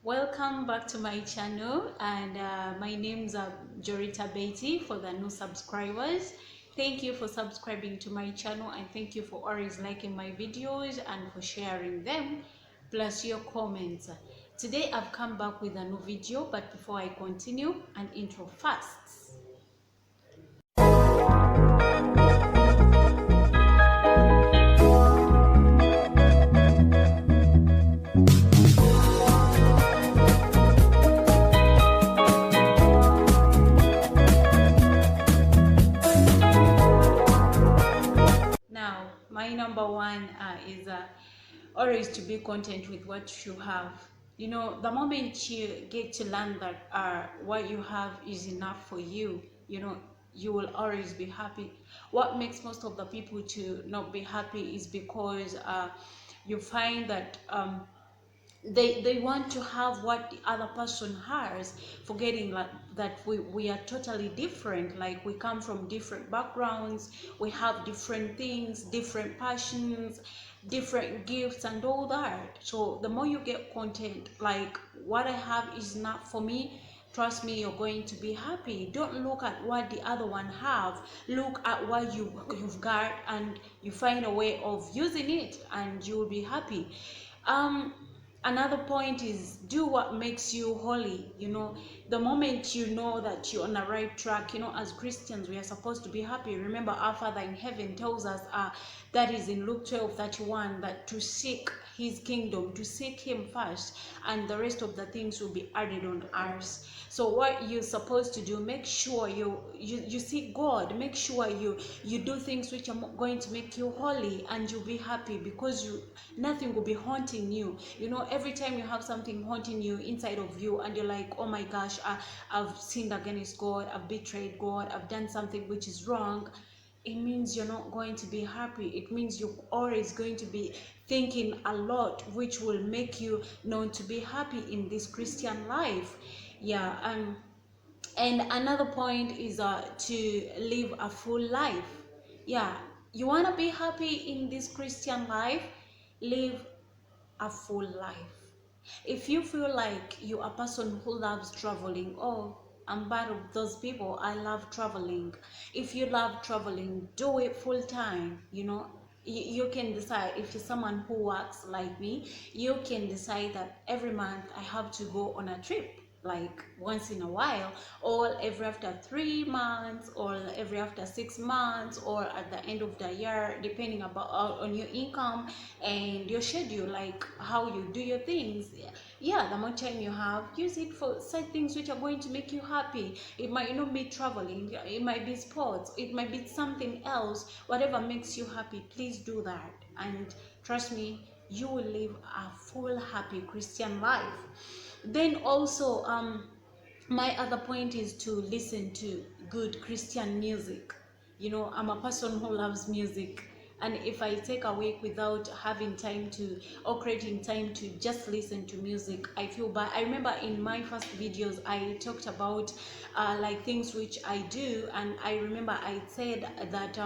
Welcome back to my channel, and my name's joritahbetty for the new subscribers. Thank you for subscribing to my channel, and thank you for always liking my videos and for sharing them, plus your comments. Today I've come back with a new video, but before I continue, an intro first. Now, my number one is always to be content with what you have. You know, the moment you get to learn that what you have is enough for you, you will always be happy. What makes most of the people to not be happy is because you find that they want to have what the other person has, forgetting that we are totally different. Like, we come from different backgrounds, we have different things, different passions, different gifts and all that. So the more you get content, like, what I have is not for me, trust me, you're going to be happy. Don't look at what the other one have, look at what you've got, and you find a way of using it and you'll be happy. Another point is, do what makes you holy. The moment you know that you're on the right track, as Christians we are supposed to be happy. Remember, our Father in heaven tells us, that is in Luke 12:31, that to seek his kingdom, to seek him first, and the rest of the things will be added on us. So what you're supposed to do, make sure you seek God, make sure you do things which are going to make you holy, and you'll be happy, because nothing will be haunting you. Every time you have something haunting you inside of you, and you're like, oh my gosh, I've sinned against God, I've betrayed God, I've done something which is wrong, it means you're not going to be happy. It means you're always going to be thinking a lot, which will make you not to be happy in this Christian life. Yeah. And another point is to live a full life. Yeah, you want to be happy in this Christian life, live a full life. If you feel like you're a person who loves traveling, oh, I'm part of those people. I love traveling. If you love traveling, do it full time. You can decide. If you're someone who works like me, you can decide that every month I have to go on a trip, like once in a while, or every after 3 months, or every after 6 months, or at the end of the year, depending on your income and your schedule, like how you do your things. Yeah, the more time you have, use it for such things which are going to make you happy. It might not be traveling, it might be sports, it might be something else. Whatever makes you happy, please do that, and trust me, you will live a full happy Christian life. Then also, my other point is to listen to good Christian music. I'm a person who loves music, and if I take a week without having time to, or creating time to just listen to music, I feel bad. I remember in my first videos I talked about like things which I do, and I remember I said that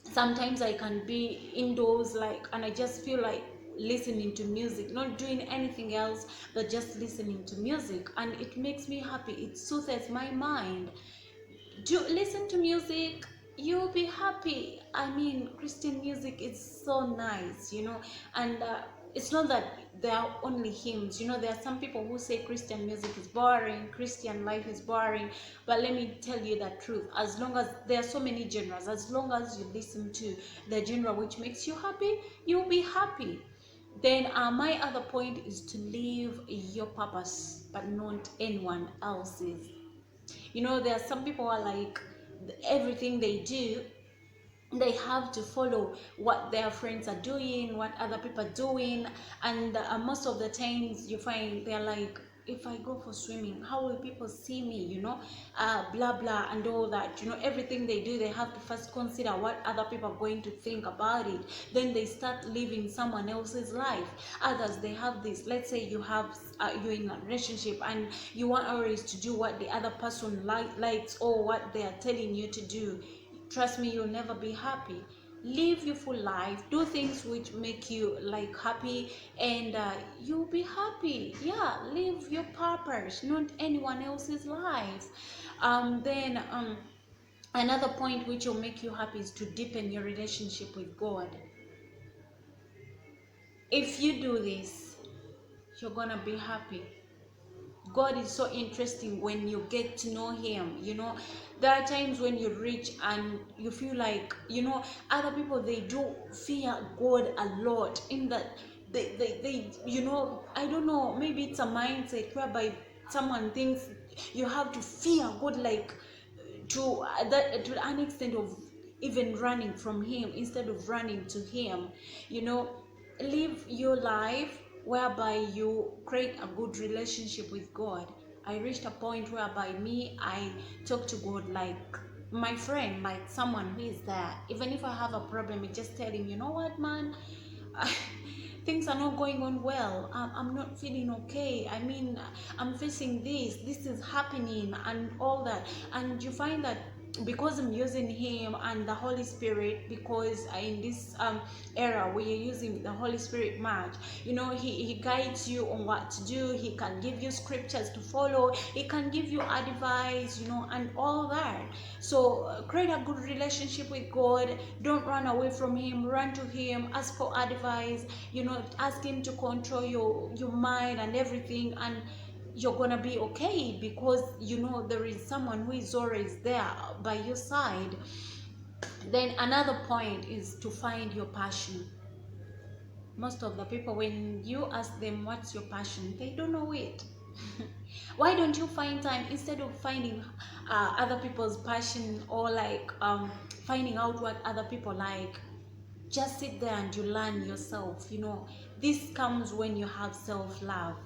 sometimes I can be indoors, like, and I just feel like listening to music, not doing anything else but just listening to music, and it makes me happy. It soothes my mind. Do listen to music, you'll be happy. I mean, Christian music is so nice, and it's not that there are only hymns. There are some people who say Christian music is boring, Christian life is boring, but let me tell you the truth. As long as there are so many genres, as long as you listen to the genre which makes you happy, you'll be happy. Then my other point is to live your purpose, but not anyone else's. There are some people who are like, everything they do, they have to follow what their friends are doing, what other people are doing, and most of the times you find they're like, if I go for swimming, how will people see me? Blah blah and all that. Everything they do, they have to first consider what other people are going to think about it. Then they start living someone else's life. Others, they have this, let's say you're in a relationship, and you want always to do what the other person likes, or what they are telling you to do. Trust me, you'll never be happy. live your full life, do things which make you like happy, and you'll be happy. Yeah, live your purpose, not anyone else's life. Then another point which will make you happy is to deepen your relationship with God. If you do this, you're gonna be happy. God is so interesting when you get to know him. There are times when you reach and you feel like, other people, they do fear God a lot, in that they I don't know, maybe it's a mindset whereby someone thinks you have to fear God, like to an extent of even running from him instead of running to him. Live your life whereby you create a good relationship with God. I reached a point whereby I talk to God like my friend, like someone who is there. Even if I have a problem, I just tell him, you know what, man, things are not going on well. I'm not feeling okay. I mean, I'm facing this is happening, and all that. And you find that because I'm using him and the Holy Spirit, because in this era we are using the Holy Spirit much, he guides you on what to do. He can give you scriptures to follow, he can give you advice, and all that. So create a good relationship with God. Don't run away from him, run to him, ask for advice, ask him to control your mind and everything, and you're gonna be okay, because there is someone who is always there by your side. Then another point is to find your passion. Most of the people, when you ask them what's your passion, they don't know it. Why don't you find time, instead of finding other people's passion, or like finding out what other people like, just sit there and you learn yourself. This comes when you have self-love.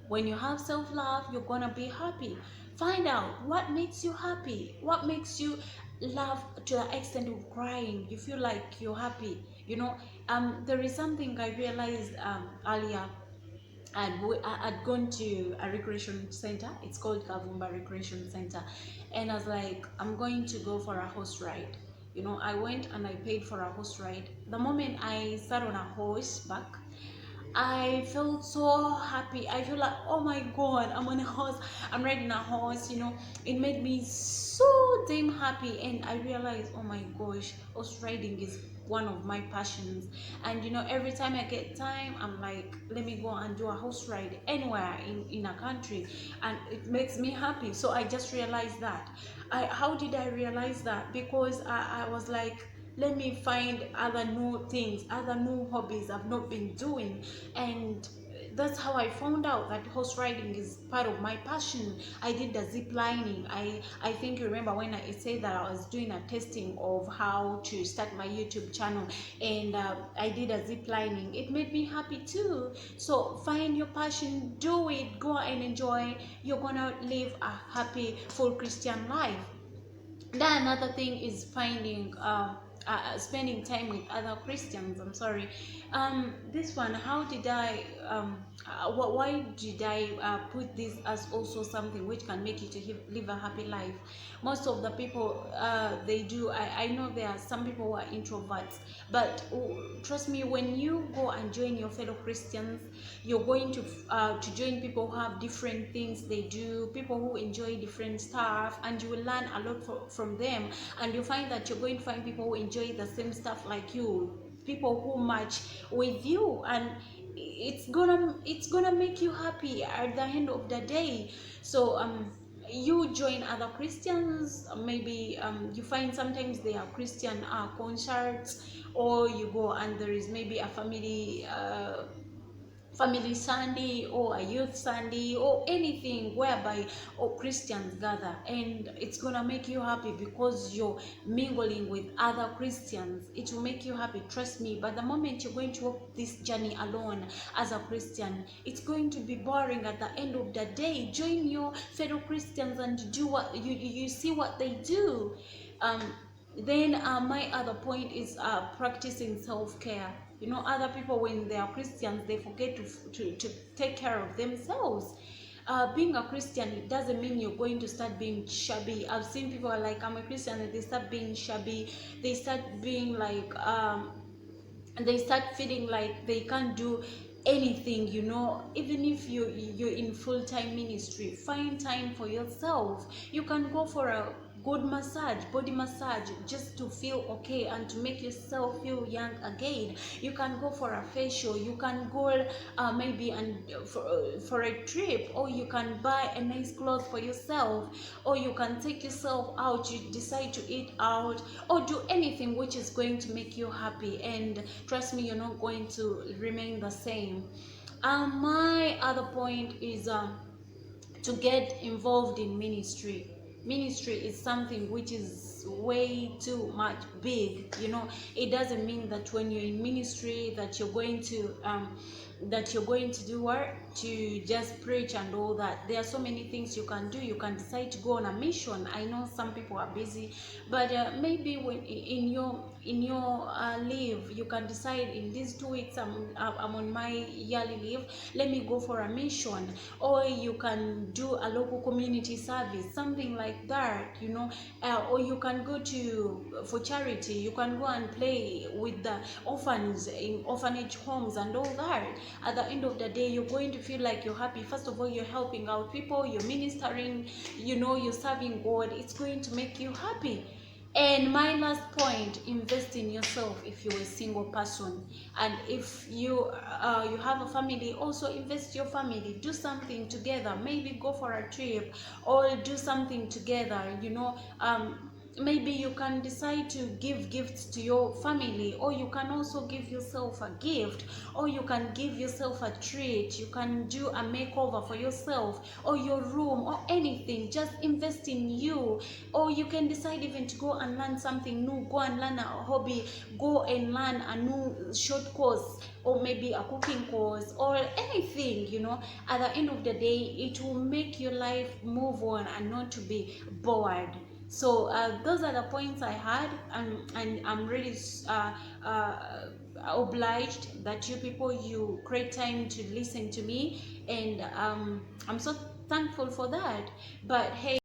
When you have self-love, you're gonna be happy. Find out what makes you happy, what makes you laugh to the extent of crying. You feel like you're happy. There is something I realized earlier. And I'd gone to a recreation center. It's called Kavumba Recreation Center, and I was like, I'm going to go for a horse ride. I went and I paid for a horse ride. The moment I sat on a horseback, I felt so happy. I feel like, oh my God, I'm on a horse, I'm riding a horse. It made me so damn happy, and I realized, oh my gosh, horse riding is one of my passions. And every time I get time, I'm like, let me go and do a horse ride anywhere in a country, and it makes me happy. So I just realized that. How did I realize that? Because I was like, let me find other new things, other new hobbies I've not been doing. And that's how I found out that horse riding is part of my passion. I did the zip lining. I think you remember when I said that I was doing a testing of how to start my YouTube channel, and I did a zip lining. It made me happy too. So find your passion, do it, go and enjoy. You're gonna live a happy, full Christian life. Then another thing is finding spending time with other Christians. I'm sorry. This one, how did I why did I put this as also something which can make you to live a happy life? Most of the people, they do. I know there are some people who are introverts, but trust me, when you go and join your fellow Christians, you're going to join people who have different things they do, people who enjoy different stuff, and you will learn a lot from them. And you find that you're going to find people who enjoy the same stuff like you, people who match with you, and it's gonna make you happy at the end of the day. So you join other Christians. Maybe you find sometimes there are Christian concerts, or you go and there is maybe a family Sunday or a youth Sunday or anything whereby all Christians gather, and it's gonna make you happy because you're mingling with other Christians. It will make you happy, trust me. But the moment you're going to walk this journey alone as a Christian, it's going to be boring at the end of the day. Join your fellow Christians and do what you see what they do. Then my other point is practicing self-care. Other people, when they are Christians, they forget to take care of themselves. being a Christian, it doesn't mean you're going to start being shabby. I've seen people are like, I'm a Christian, and they start being shabby. They start being like, they start feeling like they can't do anything. Even if you're in full-time ministry, find time for yourself. You can go for a good massage, body massage, just to feel okay and to make yourself feel young again. You can go for a facial. You can go maybe and for a trip, or you can buy a nice clothes for yourself, or you can take yourself out. You decide to eat out or do anything which is going to make you happy, and trust me, you're not going to remain the same. My other point is to get involved in ministry. Ministry is something which is way too much big. It doesn't mean that when you're in ministry that you're going to do what, to just preach and all that. There are so many things you can do. You can decide to go on a mission. I know some people are busy, but maybe when in your leave, you can decide, in these 2 weeks I'm on my yearly leave, let me go for a mission. Or you can do a local community service, something like that. Or you can go for charity. You can go and play with the orphans in orphanage homes and all that. At the end of the day, you're going to feel like you're happy. First of all, you're helping out people, you're ministering, you're serving God. It's going to make you happy. And my last point, invest in yourself. If you're a single person, and if you have a family, also invest your family. Do something together. Maybe go for a trip or do something together. Maybe you can decide to give gifts to your family, or you can also give yourself a gift, or you can give yourself a treat. You can do a makeover for yourself or your room or anything. Just invest in you. Or you can decide even to go and learn something new. Go and learn a hobby. Go and learn a new short course, or maybe a cooking course, or anything. At the end of the day, it will make your life move on and not to be bored. So those are the points I had, and I'm really obliged that you people, you create time to listen to me, and I'm so thankful for that. But hey,